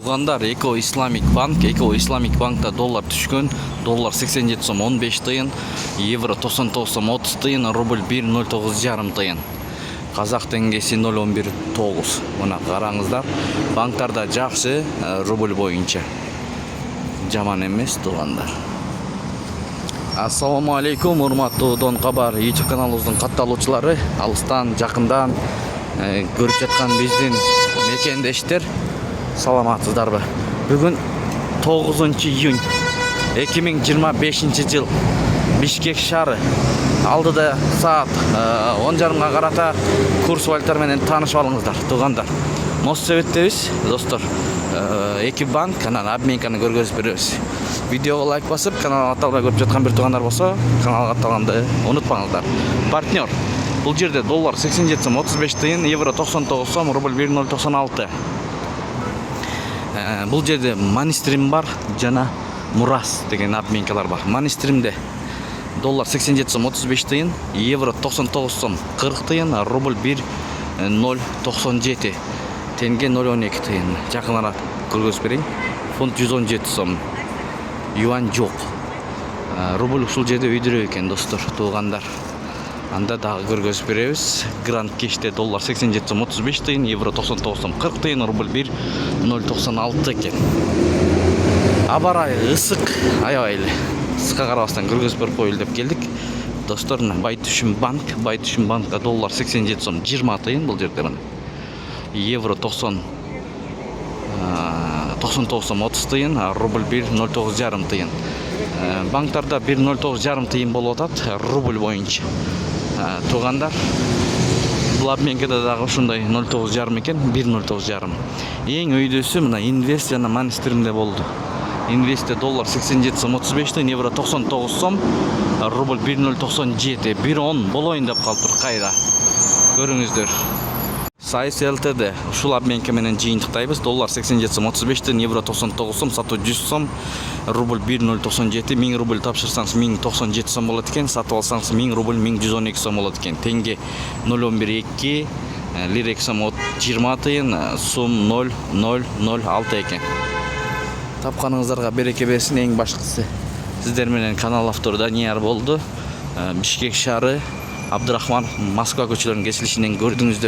Туугандар, Эко Исламик банкта доллар түшкөн. Доллар 87 сом 15 тыйын, евро 99 сом 30 тыйын, рубль 1.09,5 тыйын. Казак теңгеси 0.11,9. Мына караңыздар. Банктарда жакшы, рубль боюнча. Жаман эмес, туугандар. Ассаламу алейкум, урматтуу Дон Кабар YouTube каналыбыздын катталуучулары, алыстан, жакындан көрүп жаткан биздин мекендештер, саламатсыздарбы? Бүгүн 9 июнь 2025 жыл Бишкек шаары. Алдыда саат 10:30 карата курс валюталар менен таанышып алыңыздар, туугандар. Моссебеттебиз, достор. Эки банк анан обменканы көргөзүп беребиз. Видеого лайк басып, каналга катталбай көрүп жаткан бир туугандар болсо, каналга катталганды унутпаңыздар. Партнер. Бул жерде доллар 87 сом 35 тыйын, евро 99 сом, рубль 1.096. Бул жерде Манистрим бар, жана Мурас деген обменкалар бар. Манистримде доллар 87 сом 35 тыйын, евро 99 сом 40 тыйын, рубль 1.097, тенге 0.12 тыйын. Жакыныраак көргөзүп берейин. Фунт 117 сом. Юань жок. Рубль ушул жерде үйдүрө экен, достор, туугандар. Анда дагы көргөзүп беребиз. Гранд Кеште доллар 87 сом 35 тыйын, евро 99 сом 40 тыйын, рубль 1.096 экен. Абарай ысык, аябай эле. Ысыкка карабастан көргөзүп берип коелу деп келдик. Достор, Байтүшүн банкта доллар 87 сом 20 тыйын бул жерде мына. Евро 99 сом 30 тыйын, рубль 1.09,5 тыйын. Банктарда 1.09,5 тыйын болуп атат рубль боюнча. Туугандар, бул обменкада дагы ушундай 0.9,5 экен, 1.09,5. Эң өйдөсү мына Инвест жана Манистримде болду. Инвестте доллар 87 сом 35 тыйын, евро 99 сом, рубль 1.097, 1.10 болоюн деп калыптыр кайра. Көрүңүздөр. Сайыс ЛТД ушул обменка менен жыйынтыктайбыз. Доллар 87 сом 35 тыйын, евро 99 сом, сатуу 100 сом, рубль 1.097, 1000 рубль тапшырсаңыз 1097 сом болот экен, сатып алсаңыз 1000 рубль 1112 сом болот экен. Тенге 0.11,2, лирек сом 20 тыйын, сум 0.006 экен. Тапканыңыздарга береке берсин. Эң башкысы сиздер менен канал автору Данияр болду. Бишкек шаары, Абдырахман Москва көчөлөрүнүн кесилишинен көрдүңүздөр.